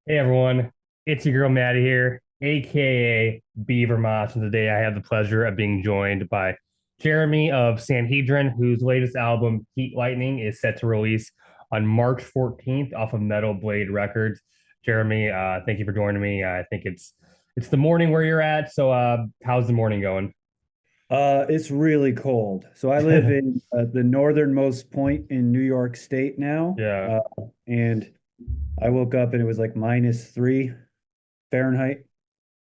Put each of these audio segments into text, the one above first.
Hey everyone, it's your girl Maddie here, aka Beaver Moss, and today I have the pleasure of being joined by Jeremy of Sanhedrin, whose latest album, Heat Lightning, is set to release on March 14th off of Metal Blade Records. Jeremy, thank you for joining me. I think it's the morning where you're at, so how's the morning going? It's really cold. So I live in the northernmost point in New York State now, Yeah. and I woke up and it was like -3 Fahrenheit.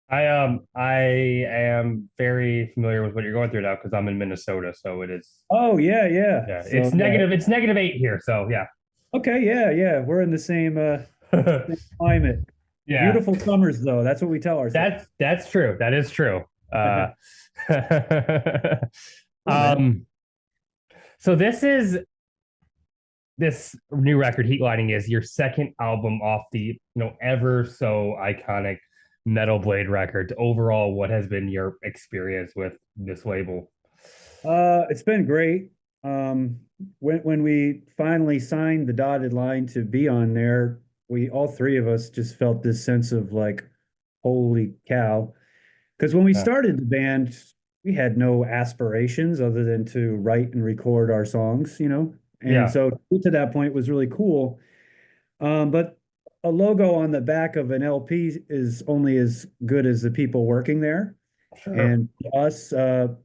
I am very familiar with what you're going through now because I'm in Minnesota, so it is. Oh yeah, yeah. Yeah, So it's yeah, negative. It's -8 here, so yeah. okay, yeah, yeah. We're in the same climate. Yeah, Beautiful summers though. That's what we tell ourselves. that's true. That is true. Cool, man. um, so this new record, Heat Lighting, is your second album off the ever so iconic Metal Blade record. Overall, what has been your experience with this label? It's been great. When we finally signed the dotted line to be on there, we all three of us just felt this sense of like, holy cow. Because when we Uh, started the band, we had no aspirations other than to write and record our songs. And yeah, so to get to that point was really cool. But a logo on the back of an LP is only as good as the people working there. sure. And us, are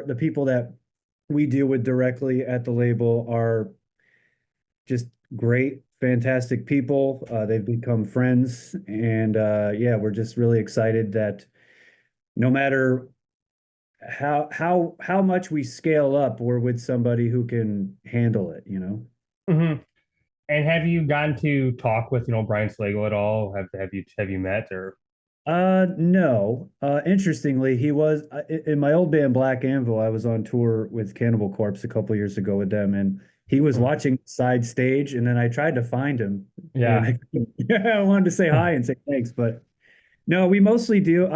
the people that we deal with directly at the label are just great, fantastic people. They've become friends, and yeah, we're just really excited that no matter how much we scale up, we're with somebody who can handle it. hmm And have you gotten to talk with Brian Slagle at all? Have you met or? No. Interestingly, he was in my old band Black Anvil. I was on tour with Cannibal Corpse a couple years ago with them, and he was Mm. watching side stage. And then I tried to find him, and Yeah. I wanted to say hi and say thanks, but no, we mostly deal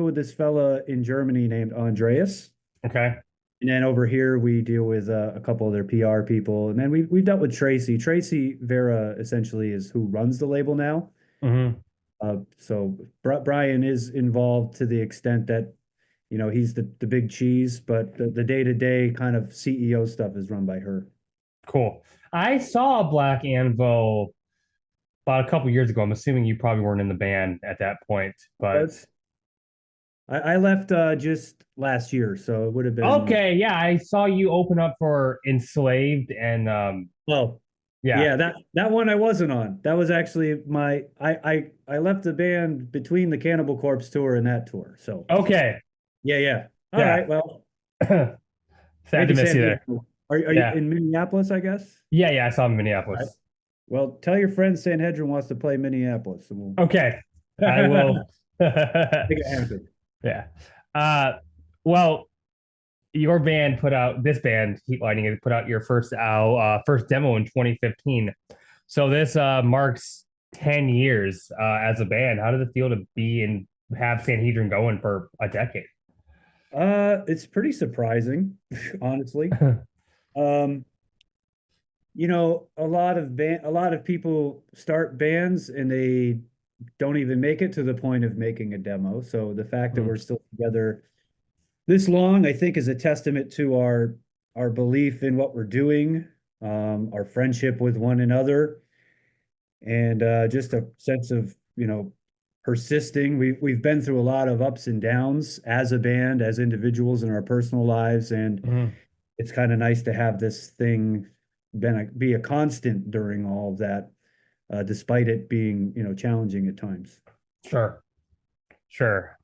with this fella in Germany named Andreas, Okay. and then over here we deal with a couple of their PR people, and then we've dealt with Tracy. Tracy Vera essentially is who runs the label now. hmm So Brian is involved to the extent that he's the big cheese, but the day-to-day kind of CEO stuff is run by her. Cool. I saw Black Anvil about a couple years ago. I'm assuming you probably weren't in the band at that point, but But I left just last year, so it would have been. okay, yeah, I saw you open up for Enslaved and Oh, yeah. yeah, that one I wasn't on. That was actually I left the band between the Cannibal Corpse tour and that tour. So Okay. yeah, yeah. All Yeah. right, well, Sad to maybe miss you there. Sanhedrin. Are you Yeah. in Minneapops, I guess? Yeah, yeah, I saw him in All right. Minneapolis. Well, tell your friend Sanhedrin wants to play Minneapolis, and we'll Okay. I make will. it happen. Yeah. Uh well, your band put out this band, Heat Lightning, has put out your first demo in 2015. So this marks 10 years as a band. How does it feel to be and have Sanhedrin going for a decade? It's pretty surprising, honestly. Um, a lot of people start bands and they don't even make it to the point of making a demo. So the fact that we're still together this long, I think, is a testament to our belief in what we're doing, our friendship with one another, and just a sense of persisting. We've been through a lot of ups and downs as a band, as individuals in our personal lives, and Mhm. it's kind of nice to have this thing be a constant during all of that, despite it being challenging at times. Sure, sure.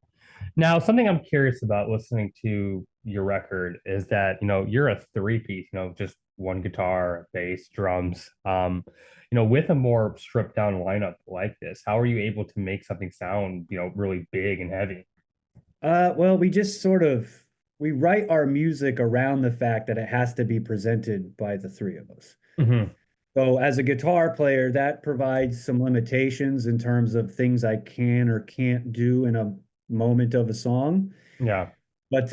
Now, something I'm curious about listening to your record is that, you're a three-piece, just one guitar, bass, drums. With a more stripped down lineup like this, how are you able to make something sound, really big and heavy? Well, we just sort of we write our music around the fact that it has to be presented by the three of us. hmm So as a guitar player, that provides some limitations in terms of things I can or can't do in a moment of a song. Yeah. But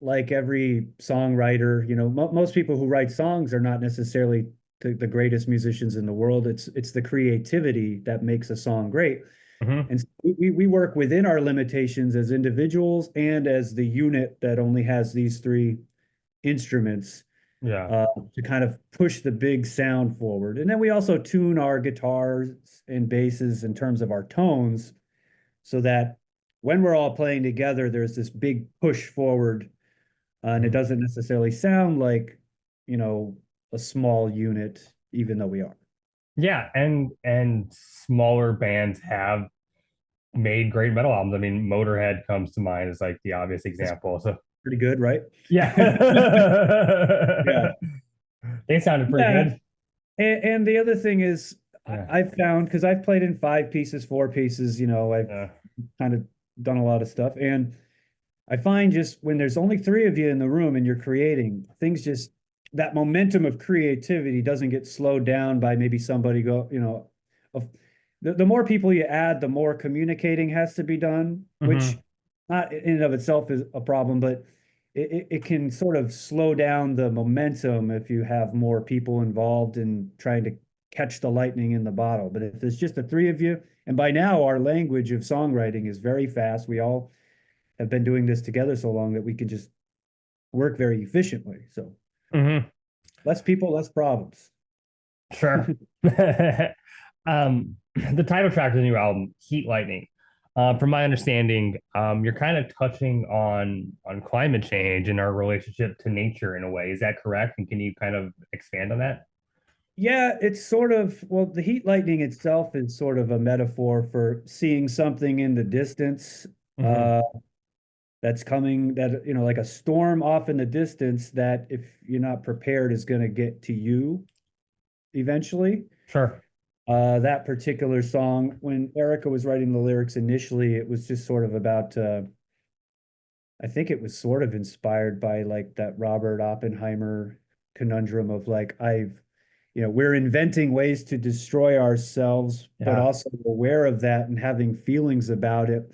like every songwriter, most people who write songs are not necessarily the greatest musicians in the world. It's the creativity that makes a song great. Hmm. And so we work within our limitations as individuals and as the unit that only has these three instruments Yeah. to kind of push the big sound forward. And then we also tune our guitars and basses in terms of our tones so that when we're all playing together, there's this big push forward, and it Mhm. doesn't necessarily sound like, you know, a small unit, even though we are. Yeah, and smaller bands have made great metal albums. I mean, Motorhead comes to mind as like the obvious It's example. So pretty good, right? yeah. Yeah. They sounded pretty Yeah. good. And the other thing is, Yeah. I've found, because I've played in five pieces, four pieces, I've Yeah. kind of done a lot of stuff. And I find just when there's only three of you in the room and you're creating, things just, that momentum of creativity doesn't get slowed down by maybe somebody of, the more people you add, the more communicating has to be done, which Hmm. not in and of itself is a problem, but it can sort of slow down the momentum if you have more people involved in trying to catch the lightning in the bottle. But if there's just the three of you, and by now our language of songwriting is very fast, we all have been doing this together so long that we can just work very efficiently. So Hmm. less people, less problems. Sure. The title track of the new album, Heat Lightning. From my understanding, you're kind of touching on climate change and our relationship to nature in a way. Is that correct? And can you kind of expand on that? Yeah, it's sort of, well, the heat lightning itself is sort of a metaphor for seeing something in the distance Hmm. uh, that's coming, that, like a storm off in the distance that if you're not prepared is going to get to you eventually. Sure. That particular song, when Erica was writing the lyrics initially, it was just sort of about I think it was sort of inspired by like that Robert Oppenheimer conundrum of like, we're inventing ways to destroy ourselves, but Yeah. also aware of that and having feelings about it.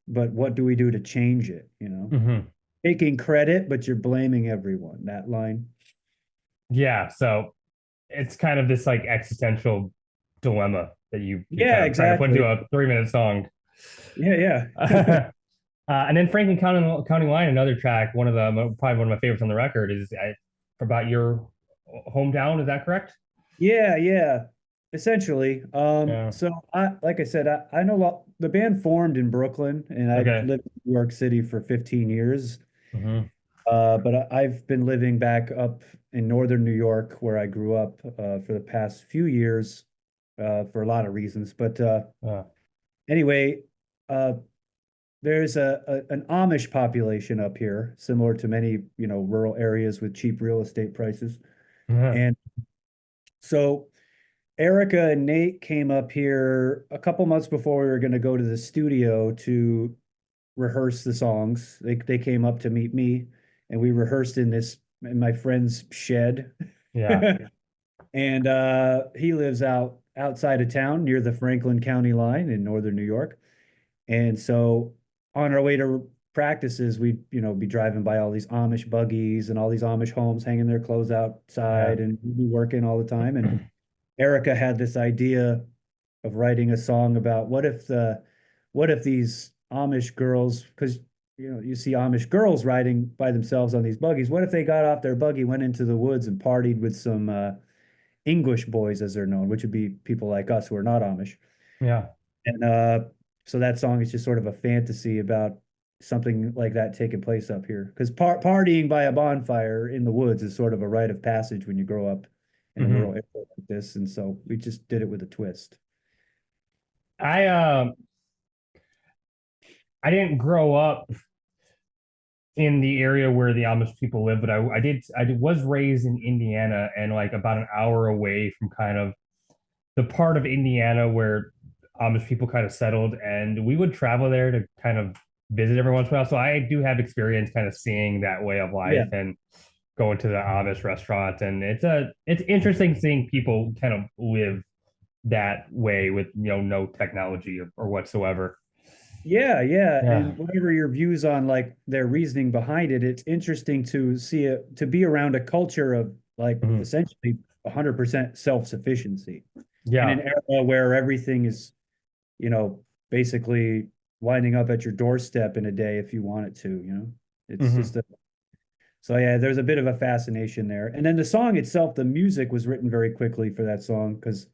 But what do we do to change it? Hmm. Taking credit, but you're blaming everyone. That line. Yeah. So it's kind of this like existential dilemma that you're Yeah, kind of trying to put into exactly. a 3 minute song. Yeah, yeah. And then Franklin County Line, another track, probably one of my favorites on the record, is about your hometown. Is that correct? Yeah, yeah. Essentially. Yeah. So like I said, I know the band formed in Brooklyn and I've Okay. lived in New York City for 15 years. Hmm. But I've been living back up in northern New York where I grew up for the past few years for a lot of reasons. But Uh, anyway, uh, there's an Amish population up here, similar to many, rural areas with cheap real estate prices. yeah. And so Erica and Nate came up here a couple months before we were going to go to the studio to rehearse the songs. They came up to meet me, and we rehearsed in my friend's shed. Yeah. And he lives outside of town near the Franklin County line in northern New York. And so on our way to practices, we'd, be driving by all these Amish buggies and all these Amish homes hanging their clothes Yeah. outside, and we'd be working all the time. And Erica had this idea of writing a song about what if these Amish girls, because you see Amish girls riding by themselves on these buggies. What if they got off their buggy, went into the woods, and partied with some English boys, as they're known, which would be people like us who are not Amish. Yeah. And so that song is just sort of a fantasy about something like that taking place up here. Because partying by a bonfire in the woods is sort of a rite of passage when you grow up in a rural Hmm. area like this. And so we just did it with a twist. I I didn't grow up in the area where the Amish people live, but was raised in Indiana and like about an hour away from kind of the part of Indiana where Amish people kind of settled, and we would travel there to kind of visit every once in a while. So I do have experience kind of seeing that way of Yeah. life and going to the Amish restaurant, and it's interesting seeing people kind of live that way with no technology or whatsoever. Yeah, yeah. Yeah. And whatever your views on like their reasoning behind it, it's interesting to see it, to be around a culture of like Mhm. essentially 100% self-sufficiency in an Yeah. era where everything is, you know, basically winding up at your doorstep in a day if you want it to, it's Hmm. just a, so yeah, there's a bit of a fascination there. And then the song itself, the music was written very quickly for that song because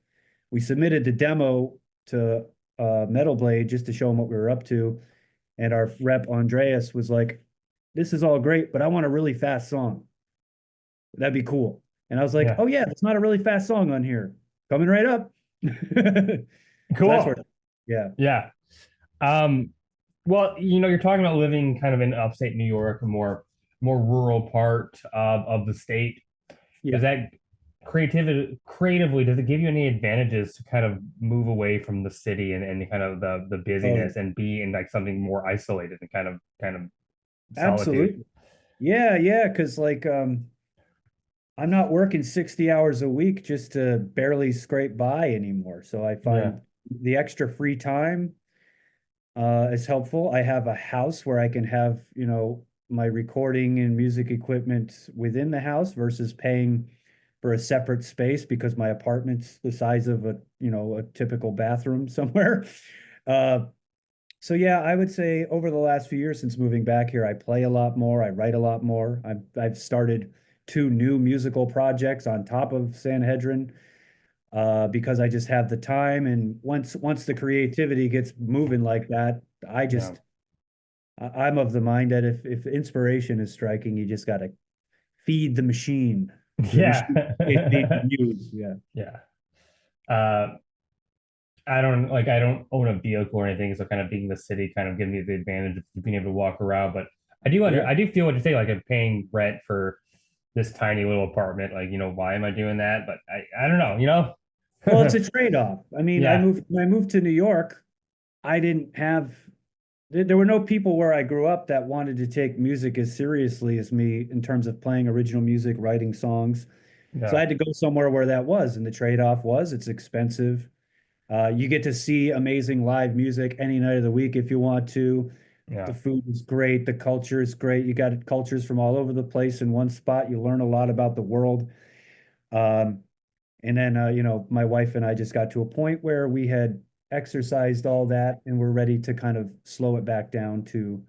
we submitted the demo to Metal Blade just to show them what we were up to. And our rep Andreas was like, "This is all great, but I want a really fast song. That'd be cool." And I was like, Yeah. "Oh yeah, it's not a really fast song on here. Coming right up." So that's where, Cool. yeah, Yeah. Um, well, you're talking about living kind of in upstate New York, a more rural part of the state. yeah. Does that creatively, does it give you any advantages to kind of move away from the city and kind of the Oh, busyness and be in like something more isolated and kind of solitude? absolutely. Yeah, yeah. Because like, I'm not working 60 hours a week just to barely scrape by anymore. So I Yeah. find the extra free time is helpful. I have a house where I can have, my recording and music equipment within the house versus paying for a separate space because my apartment's the size of a typical bathroom somewhere. Uh, so yeah, I would say over the last few years since moving back here, I play a lot more, I write a lot more. I've started two new musical projects on top of Sanhedrin because I just have the time. And once the creativity gets moving like that, I Yeah. just I'm of the mind that if inspiration is striking, you just got to feed the machine. The machine is being Yeah. used. Yeah. Yeah. Uh, I don't own a vehicle or anything, so kind of being in the city kind of gives me the advantage of being able to walk around. But Yeah. I do feel what you say, like I'm paying rent for this tiny little apartment. Like, why am I doing that? But I don't Well, it's know. a trade-off. I mean, Yeah. when I moved to New York, I didn't have there were no people where I grew up that wanted to take music as seriously as me in terms of playing original music, writing songs. So I Yeah. had to go somewhere where that was, and the trade-off was it's expensive. You get to see amazing live music any night of the week if you want to. The Yeah. food is great, the culture is great. You got cultures from all over the place in one spot. You learn a lot about the world. Um, and then, my wife and I just got to a point where we had exercised all that and we're ready to kind of slow it back down to,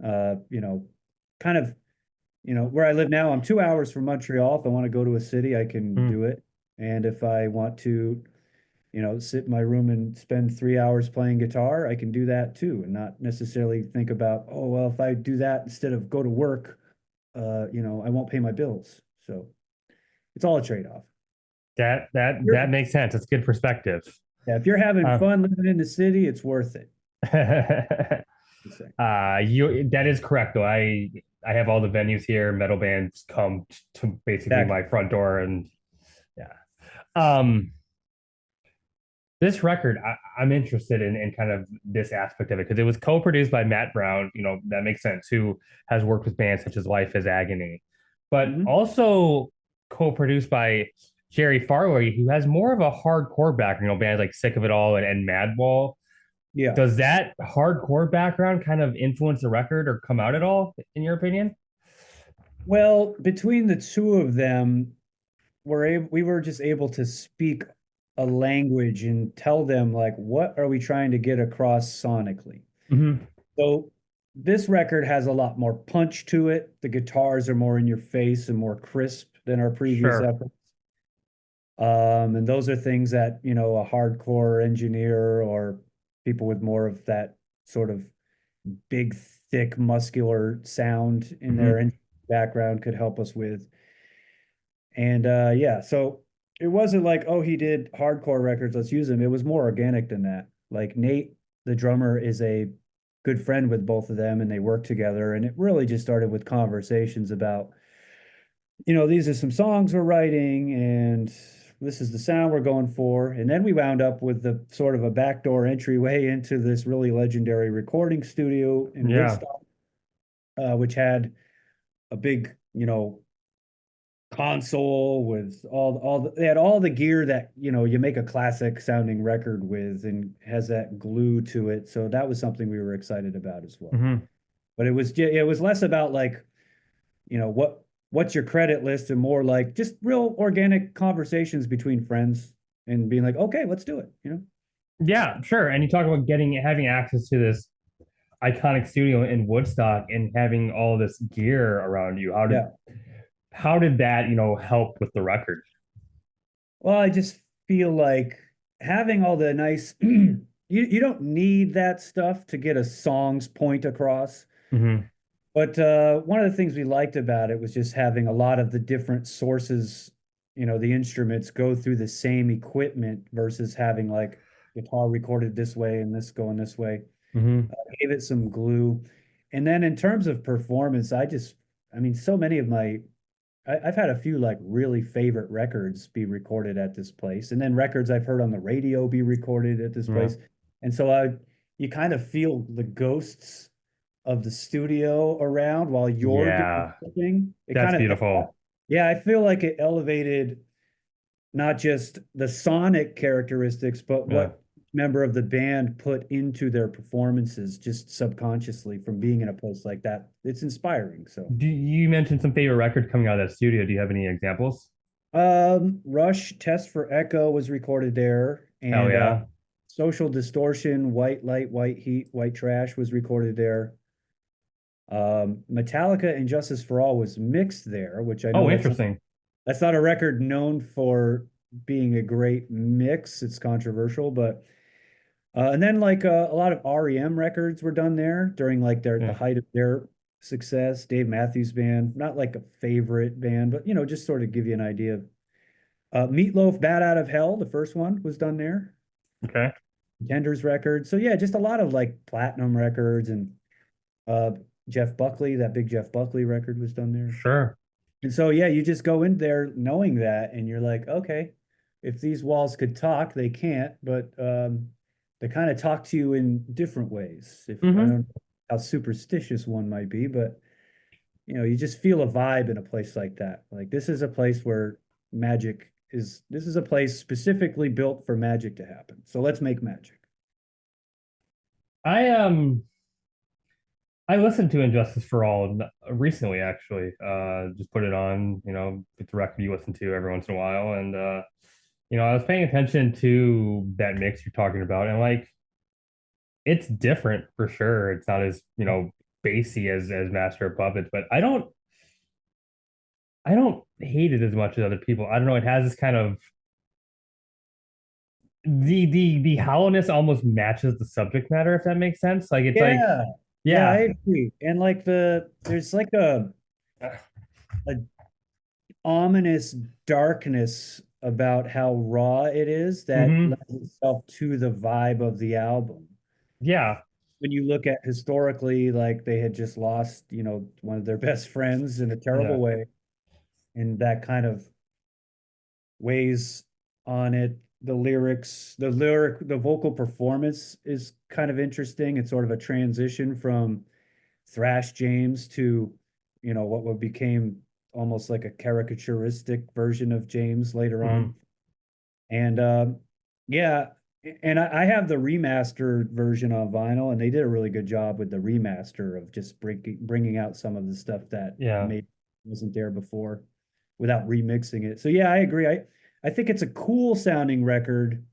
uh, you know, kind of, where I live now. I'm 2 hours from Montreal. If I want to go to a city, I can Mm. do it. And if I want to, sit in my room and spend 3 hours playing guitar, I can do that too, and not necessarily think about, oh, well, if I do that instead of go to work, I won't pay my bills. So it's all a trade-off. That makes sense. It's good perspective. Yeah, if you're having Uh, fun living in the city, it's worth it. you that is correct though. I have all the venues here. Metal bands come to basically Exactly. my front door, and yeah. Um, this record, I'm interested in kind of this aspect of it because it was co-produced by Matt Brown. That makes sense. Who has worked with bands such as Life is Agony, but Mhm. also co-produced by Jerry Farley, who has more of a hardcore background. Bands like Sick of It All and Madball. Yeah. Does that hardcore background kind of influence the record or come out at all, in your opinion? Well, between the two of them, we were just able to speak a language and tell them like what are we trying to get across sonically. Hmm. So this record has a lot more punch to it. The guitars are more in your face and more crisp than our previous Sure. efforts. And those are things that, a hardcore engineer or people with more of that sort of big, thick, muscular sound in Hmm. their background could help us with. And yeah, so it wasn't like, oh, he did hardcore records, let's use him. It was more organic than that. Like Nate, the drummer, is a good friend with both of them and they work together. And it really just started with conversations about, these are some songs we're writing and this is the sound we're going for. And then we wound up with the sort of a backdoor entryway into this really legendary recording studio in Yeah. Woodstock, which had a big, console with they had all the gear that you make a classic sounding record with and has that glue to it. So that was something we were excited about as well. Hmm. But it was less about like what what's your credit list and more like just real organic conversations between friends and being like, okay, let's do it, you know? Yeah, sure. And you talk about having access to this iconic studio in Woodstock and having all this gear around you. Yeah. How did that, help with the record? Well, I just feel like having all the nice you don't need that stuff to get a song's point across. Hmm. But one of the things we liked about it was just having a lot of the different sources, the instruments go through the same equipment versus having like guitar recorded this way and this going this way. Hmm. Gave it some glue. And then in terms of performance, I mean, so many of I've had a few like really favorite records be recorded at this place, and then records I've heard on the radio be recorded at this Yeah. place. And so you kind of feel the ghosts of the studio around while you're doing Yeah, the thing. It that's kind of, beautiful. yeah, I feel like it elevated not just the sonic characteristics, but Yeah. what member of the band put into their performances just subconsciously from being in a place like that. It's inspiring. So, Do you mentioned some favorite records coming out of that studio? Do you have any examples? Rush Test for Echo was recorded there, Hell and yeah. Social Distortion, White Light, White Heat, White Trash was recorded there. Metallica and Justice for All was mixed there, which I know Oh, interesting. that's not a record known for being a great mix. It's controversial, but and then like a lot of REM records were done there during like the Yeah. height of their success. Dave Matthews Band, not like a favorite band, but just sort of give you an idea of Meatloaf, Bad Out of Hell, the first one was done there. Okay. Tenders record. So yeah, just a lot of like platinum records and uh Jeff Buckley, that big Jeff Buckley record was done there. Sure. And so yeah, you just go in there knowing that and you're like, okay, if these walls could talk, they can't, but they kind of talk to you in different ways. If I don't Hmm. know how superstitious one might be, but you just feel a vibe in a place like that. Like this is a place where this is a place specifically built for magic to happen. So let's make magic. I I listened to Injustice for All recently, actually. Just put it on, it's a record you listen to every once in a while, and I was paying attention to that mix you're talking about, and like it's different for sure. It's not as bassy as Master of Puppets, but I don't hate it as much as other people. I don't know. It has this kind of the hollowness almost matches the subject matter, if that makes sense. Like it's like, Yeah. Yeah, I yeah. agree. And like there's like a ominous darkness about how raw it is that Hmm. lends itself to the vibe of the album. Yeah. When you look at historically, like they had just lost, one of their best friends in a Yeah. terrible way, and that kind of weighs on it. The vocal performance is kind of interesting. It's sort of a transition from thrash James to, what became almost like a caricaturistic version of James later on. Hmm. And yeah, and I have the remastered version on vinyl, and they did a really good job with the remaster of just bringing out some of the stuff that Yeah. maybe wasn't there before without remixing it. So yeah, I agree. I think it's a cool sounding record,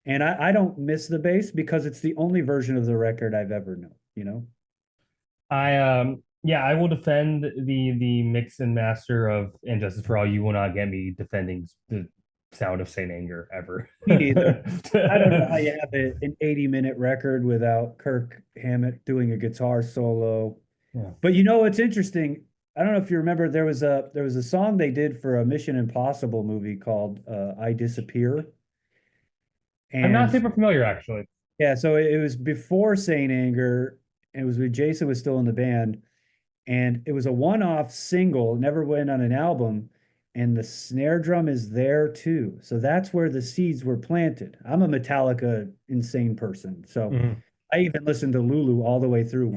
and I don't miss the bass because it's the only version of the record I've ever known, Yeah, I will defend the mix and master of Injustice for All. You will not get me defending the sound of Saint Anger ever. Me neither. I don't know how you have an 80-minute record without Kirk Hammett doing a guitar solo. Yeah. But what's interesting? I don't know if you remember there was a song they did for a Mission Impossible movie called I Disappear. I'm not And super familiar actually. yeah, so it was before Saint Anger, and it was when Jason was still in the band, and it was a one-off single, never went on an album, and the snare drum is there too. So that's where the seeds were planted. I'm a Metallica insane person, so Mhm. I even listened to Lulu all the way through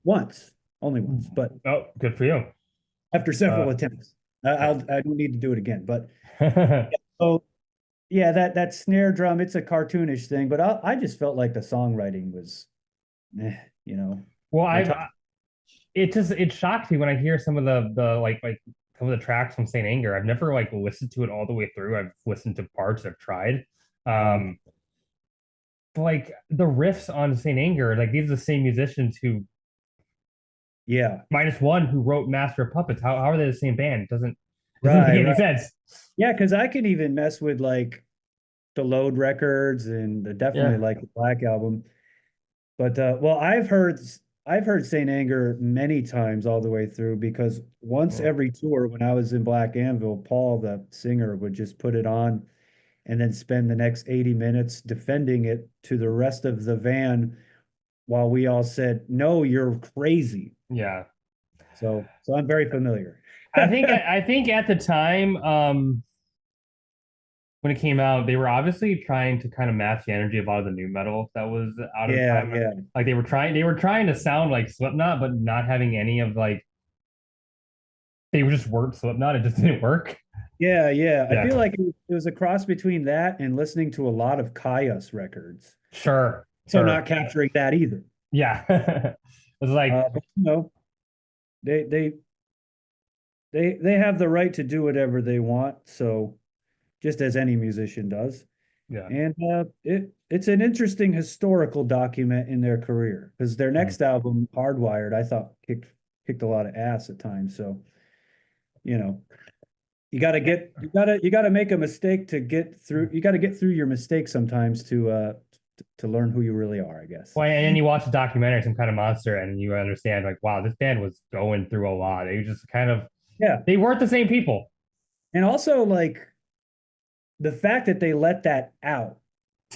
once, only once, but Oh, good for you. after several Uh, attempts. yeah. I don't need to do it again. But so yeah, that snare drum, it's a cartoonish thing, but I just felt like the songwriting was, eh, you know, Well, we're talking. it just it shocks me when I hear some of the like some of the tracks from Saint Anger. I've never like listened to it all the way through. I've listened to parts. I've tried. Uh, Um, but like the riffs on Saint Anger, like these are the same musicians who yeah, minus one who wrote Master of Puppets. How are they the same band? It doesn't make right, any right. sense. Yeah, because I can even mess with like the Load records and definitely Yeah. like the Black album. But well, I've heard Saint Anger many times all the way through because once Mm. every tour when I was in Black Anvil, Paul, the singer, would just put it on and then spend the next 80 minutes defending it to the rest of the van while we all said, "No, you're crazy." Yeah. So I'm very familiar. I think at the time, when it came out, they were obviously trying to kind of match the energy of a lot of the new metal that was out at the Yeah, time. yeah. Like they were trying to sound like Slipknot, but not having any of like they just weren't Slipknot. It just didn't work. Yeah, yeah. I feel Yeah, like it was a cross between that and listening to a lot of Kaius records. sure, So sure. not capturing that either. Yeah, it was like But they they they have the right to do whatever they want, so just as any musician does. yeah. And it's an interesting historical document in their career because their Mm. next album, Hardwired, I thought kicked a lot of ass at times. So, you know, you gotta make a mistake to get through. You gotta get through your mistakes sometimes to learn who you really are, I guess. Well, and then you watch the documentary, Some Kind of Monster, and you understand like, wow, this band was going through a lot. They just kind of Yeah. they weren't the same people. And also like the fact that they let that out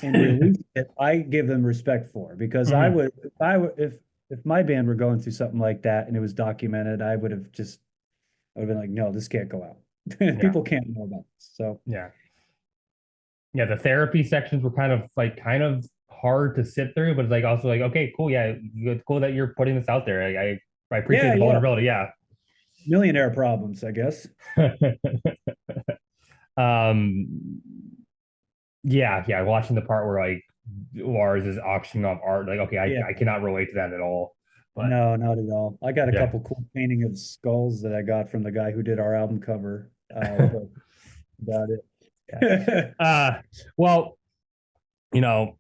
and release it, I give them respect for because I Mhm. would if my band were going through something like that and it was documented, I would have been like, no, this can't go out. Yeah, People can't know about this. So yeah. Yeah, the therapy sections were kind of hard to sit through, but it's like also like, okay, cool, yeah, it's cool that you're putting this out there. I appreciate yeah, the yeah. vulnerability. Yeah. Millionaire problems, I guess. um yeah, yeah, watching the part where like Lars is auctioning off art, like okay, I, Yeah. I cannot relate to that at all. But No, not at all. I got a yeah. couple cool painting of skulls that I got from the guy who did our album cover. But about Yeah. it. Well, you know,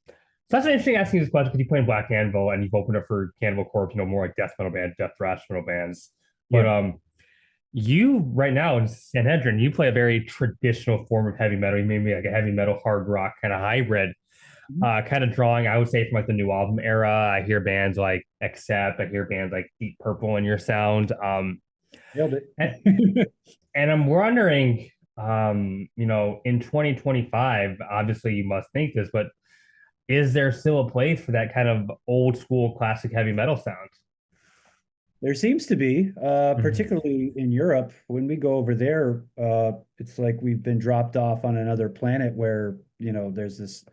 so that's an interesting asking this question because you play in Black Anvil and you've opened up for Cannibal Corpse, more like death metal bands, death thrash metal bands. But Yeah. you right now in Sanhedrin, you play a very traditional form of heavy metal. You made me like a heavy metal hard rock kind of hybrid, Mhm. kind of drawing, I would say, from like the new album era. I hear bands like Accept, I hear bands like Deep Purple in your sound. Nailed And, it. and I'm wondering, in 2025, obviously you must think this, but is there still a place for that kind of old school classic heavy metal sound? There seems to be, Mhm. particularly in Europe. When we go over there, it's like we've been dropped off on another planet where, there's this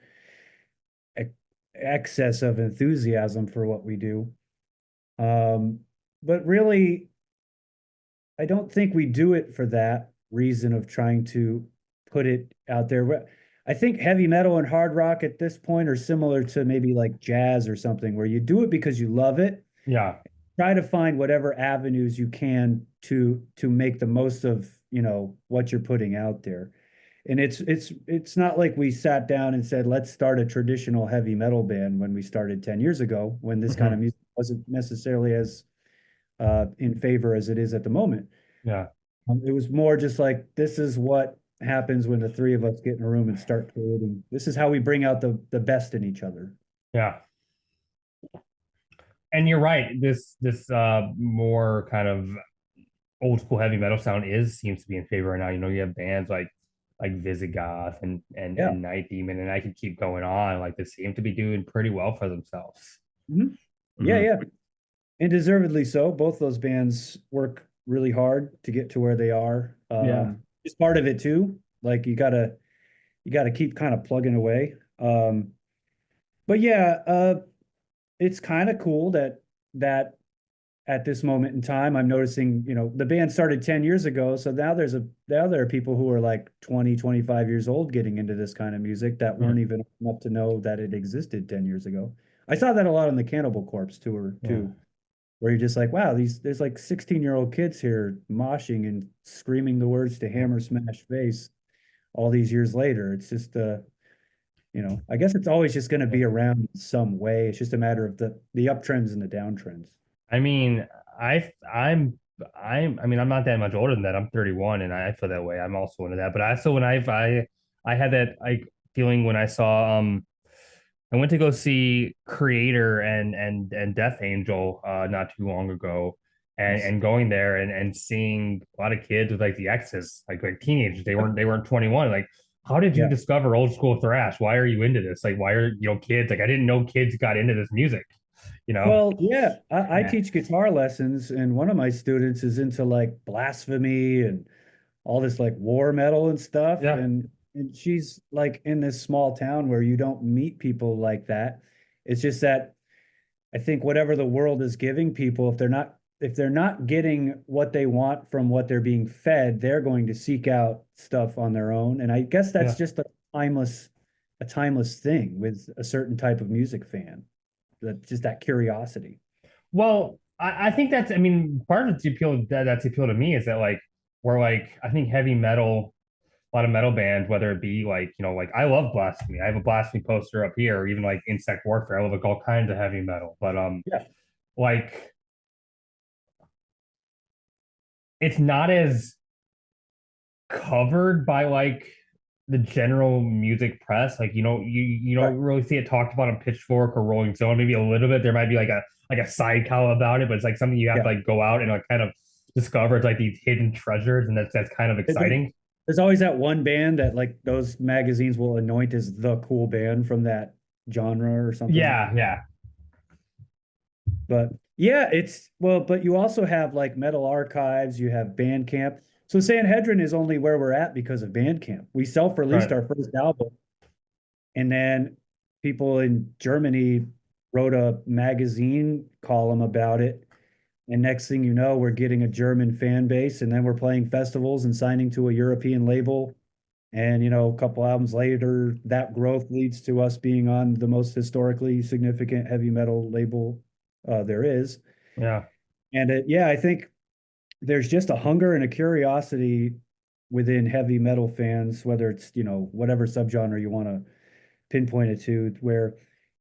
ex excess of enthusiasm for what we do. Um, but really, I don't think we do it for that reason of trying to put it out there. I think heavy metal and hard rock at this point are similar to maybe like jazz or something, where you do it because you love it. Yeah, Try to find whatever avenues you can to make the most of, what you're putting out there. And it's not like we sat down and said, let's start a traditional heavy metal band when we started 10 years ago, when this kind of mhm. music wasn't necessarily as in favor as it is at the moment. Yeah, It was more just like this is what happens when the three of us get in a room and start creating. This is how we bring out the best in each other. yeah. And you're right. This more kind of old school heavy metal sound is seems to be in favor right now. You have bands like Visigoth and Yeah. Night Demon, and I could keep going on. Like they seem to be doing pretty well for themselves. Mhm. Yeah, Hmm. yeah. And deservedly so. Both those bands work really hard to get to where they are. Yeah, It's part of it too. Like you gotta keep kind of plugging away. But yeah, it's kind of cool that at this moment in time, I'm noticing, the band started 10 years ago. So now there are people who are like 20, 25 years old getting into this kind of music that mm, weren't even enough to know that it existed 10 years ago. I saw that a lot on the Cannibal Corpse tour yeah. too. where you're just like, wow, there's like 16-year-old kids here moshing and screaming the words to Hammer Smash Face all these years later. It's just I guess it's always just going to Yeah. be around in some way. It's just a matter of the uptrends and the downtrends. I mean, I mean, I'm not that much older than that. I'm 31 and I feel that way. I'm also into that. But I, so when I had that like feeling when I saw, I went to go see Creator and Death Angel not too long ago, Nice. and going there and seeing a lot of kids with like the X's, like teenagers. They weren't 21. Like, how did you Yeah. discover old school thrash? Why are you into this? Like, why are kids? Like, I didn't know kids got into this music. You know? Well, yeah, I Yeah, teach guitar lessons, and one of my students is into like blasphemy and all this like war metal and stuff. yeah, And she's like in this small town where you don't meet people like that. It's just that I think whatever the world is giving people, if they're not getting what they want from what they're being fed, they're going to seek out stuff on their own. And I guess that's yeah. just a timeless thing with a certain type of music fan. That just that curiosity. Well, I think that's, I mean, part of the appeal that's the appeal to me is that like we're like I think heavy metal, a lot of metal bands, whether it be like like I love Blasphemy. I have a Blasphemy poster up here, or even like Insect Warfare. I love like all kinds of heavy metal, but Yeah. like it's not as covered by like the general music press. Like you Right. don't really see it talked about on Pitchfork or Rolling Stone. Maybe a little bit. There might be like a side column about it, but it's like something you have Yeah. to like go out and like kind of discover. It's like these hidden treasures, and that's kind of There- exciting. There's always that one band that like those magazines will anoint as the cool band from that genre or something. Yeah, yeah, But yeah, but you also have like Metal Archives, you have Bandcamp. So Sanhedrin is only where we're at because of Bandcamp. We self-released right, our first album, and then people in Germany wrote a magazine column about it. And next thing you know, we're getting a German fan base, and then we're playing festivals and signing to a European label. And a couple albums later, that growth leads to us being on the most historically significant heavy metal label there is. yeah, And yeah, I think there's just a hunger and a curiosity within heavy metal fans, whether it's, whatever subgenre you want to pinpoint it to, where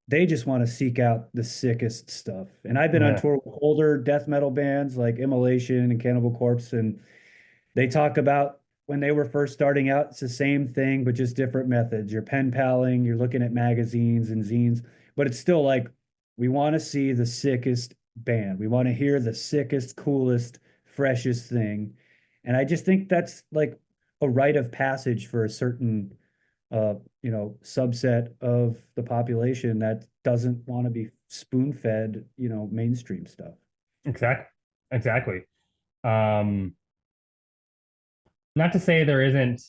they just want to seek out the sickest stuff. And I've been on yeah, tour with older death metal bands like Immolation and Cannibal Corpse, and they talk about when they were first starting out, it's the same thing, but just different methods. You're pen paling, you're looking at magazines and zines, but it's still like we want to see the sickest band. We want to hear the sickest, coolest, freshest thing. And I just think that's like a rite of passage for a certain subset of the population that doesn't want to be spoon-fed, mainstream stuff. exactly, exactly. Um, Not to say there isn't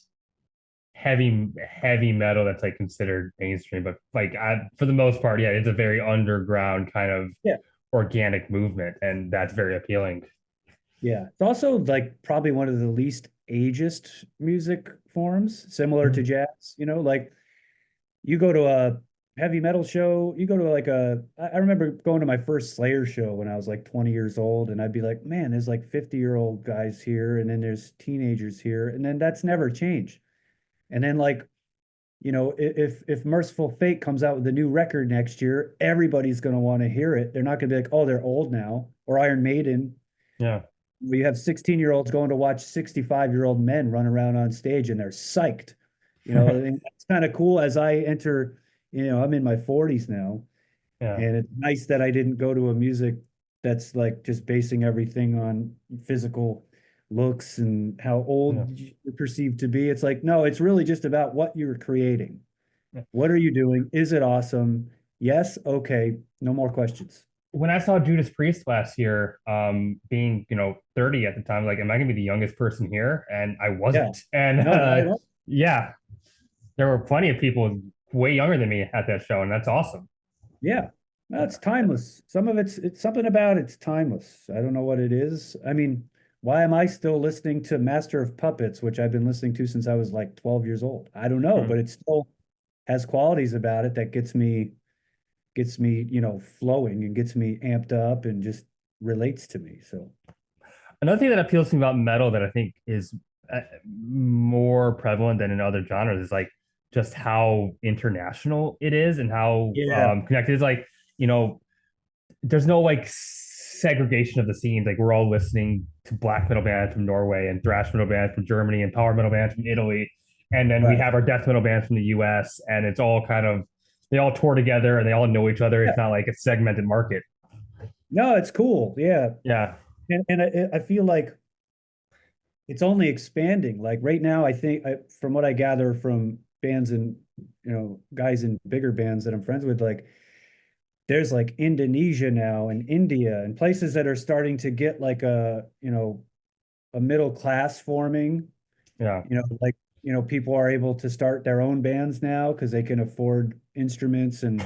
heavy metal that's like considered mainstream, but like for the most part, yeah, it's a very underground kind of Yeah. organic movement, and that's very appealing. Yeah. It's also like probably one of the least ageist music forms, similar to Mhm. jazz. Like you go to a heavy metal show, you go to like I remember going to my first Slayer show when I was like 20 years old, and I'd be like, man, there's like 50-year-old guys here, and then there's teenagers here, and then that's never changed. And then like, if Merciful Fate comes out with a new record next year, everybody's going to want to hear it. They're not going to be like, oh, they're old now, or Iron Maiden. Yeah, We have 16-year-olds going to watch 65-year-old men run around on stage and they're psyched. And it's kind of cool as I enter, I'm in my 40s now. yeah, And it's nice that I didn't go to a music that's like just basing everything on physical looks and how yeah. old you're perceived to be. It's like, no, it's really just about what you're creating. What are you doing? Is it awesome? Yes. Okay. No more questions. When I saw Judas Priest last year, being 30 at the time, like, am I gonna be the youngest person here? And I Yeah. wasn't. And No, not at all. yeah, there were plenty of people way younger than me at that show, and that's awesome. Yeah. Yeah. That's timeless. Some of it's something about it's timeless. I don't know what it is. I mean, why am I still listening to Master of Puppets, which I've been listening to since I was like 12 years old? I don't know, Hmm. but it still has qualities about it that gets me flowing and gets me amped up and just relates to me. So Another thing that appeals to me about metal that I think is more prevalent than in other genres is like just how international it is and how yeah, connected it's like, you know, there's no like segregation of the scenes. Like we're all listening to black metal bands from Norway and thrash metal bands from Germany and power metal bands from Italy. And then we right. have our death metal bands from the US and it's all kind of they all tour together and they all know each other. Yeah. It's not like a segmented market. No, it's cool. Yeah. Yeah. And I feel like it's only expanding. Like right now, I think from what I gather from bands and guys in bigger bands that I'm friends with, like there's like Indonesia now and India and places that are starting to get like a middle class forming. Yeah. Like people are able to start their own bands now because they can afford instruments and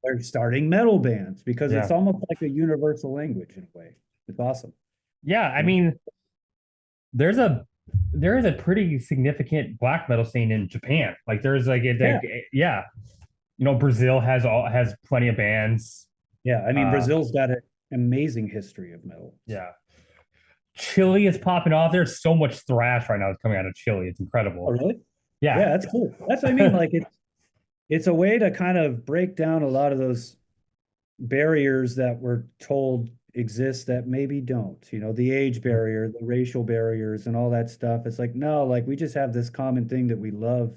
they're starting metal bands because it's Yeah. almost like a universal language in a way. It's awesome. Yeah. I You know? mean, there's a there is a pretty significant black metal scene in Japan. Like there's Yeah. yeah, you know, Brazil has plenty of bands. Yeah. I mean, Uh, Brazil's got an amazing history of metal. yeah, Chile is popping off. There's so much thrash right now that's coming out of Chile. It's Oh, incredible. really? Yeah, Yeah, that's cool. That's what I mean. Like it's a way to kind of break down a lot of those barriers that we're told exist that maybe don't. The age barrier, the racial barriers, and all that stuff. It's like, no, like we just have this common thing that we love,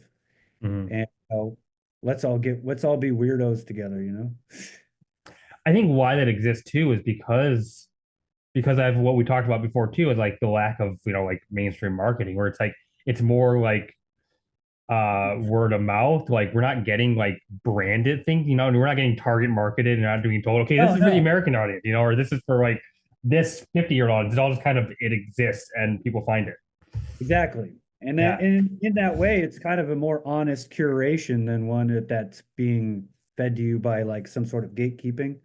Mhm. and let's all be weirdos together. I think why that exists too is because I have what we talked about before too is like the lack of like mainstream marketing where it's like it's more like word of mouth. Like we're not getting like branded things, we're not getting target marketed and not being told, okay, this No, is for the no, American audience, or this is for like this 50-year-old audience. It's all just kind of it exists and people find it. exactly. And then Yeah. in that way, it's kind of a more honest curation than one that's being fed to you by like some sort of gatekeeping.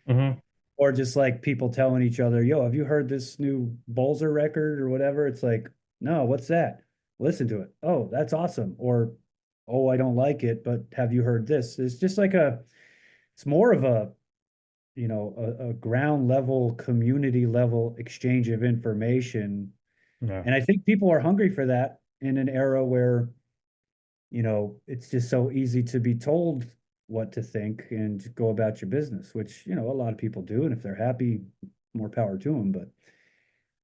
Hmm. Or just like people telling each other, yo, have you heard this new Bolzer record or whatever? It's like, no, what's that? Listen to it. Oh, that's awesome. Or, oh, I don't like it, but have you heard this? It's just like it's more of a ground level, community level exchange of information. Yeah. And I think people are hungry for that in an era where it's just so easy to be told what to think and go about your business, which, a lot of people do. And if they're happy, more power to them. But,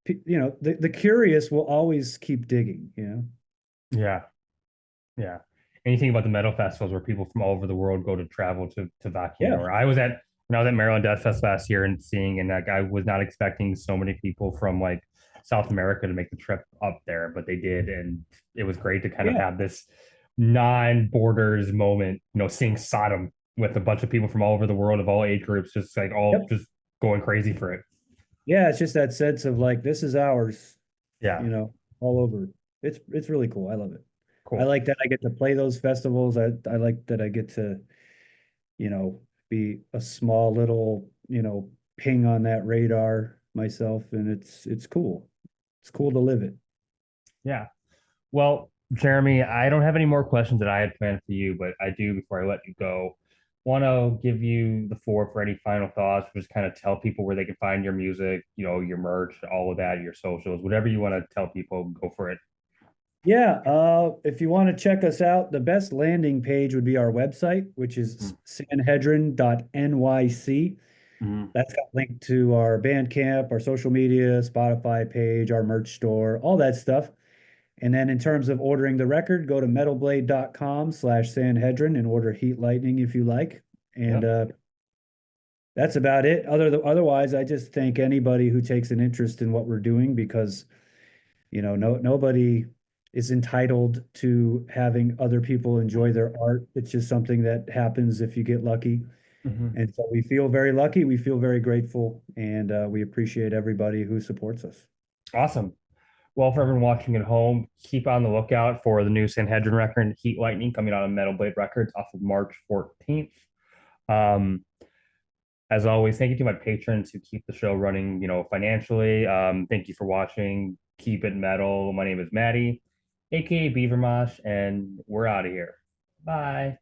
the curious will always keep digging. Yeah. Yeah. And you think about the metal festivals where people from all over the world go to travel to Vakian. Yeah. Or when I was at Maryland Death Fest last year and seeing, and like I was not expecting so many people from like South America to make the trip up there, but they did, and it was great to kind of Yeah. have this non-borders moment, seeing Sodom with a bunch of people from all over the world of all age groups, just like all Yep. just going crazy for it. Yeah. It's just that sense of like, this is ours, Yeah, all over. It's really cool. I love it. I cool. like that I get to play those festivals. I like that I get to, you know, be a small little, ping on that radar myself. And it's cool. It's cool to live it. Yeah. Well, Jeremy, I don't have any more questions that I had planned for you, but I do before I let you go. Want to give you the floor for any final thoughts. Just kind of tell people where they can find your music, your merch, all of that, your socials, whatever you want to tell people. Go for it. Yeah, if you want to check us out, the best landing page would be our website, which is sanhedrin.nyc. Mm-hmm. That's got linked to our Bandcamp, our social media, Spotify page, our merch store, all that stuff. And then in terms of ordering the record, go to metalblade.com/Sanhedrin and order Heat Lightning if you like. And Yep. that's about it. Otherwise, I just thank anybody who takes an interest in what we're doing because nobody is entitled to having other people enjoy their art. It's just something that happens if you get lucky. Mm-hmm. And so we feel very lucky. We feel very grateful, and we appreciate everybody who supports us. Awesome. Well, for everyone watching at home, keep on the lookout for the new Sanhedrin record, Heat Lightning, coming out on Metal Blade Records off of March 14th. Um, As always, thank you to my patrons who keep the show running, financially. Thank you for watching. Keep it metal. My name is Maddie, aka Beaver Mosh, and we're out of here. Bye.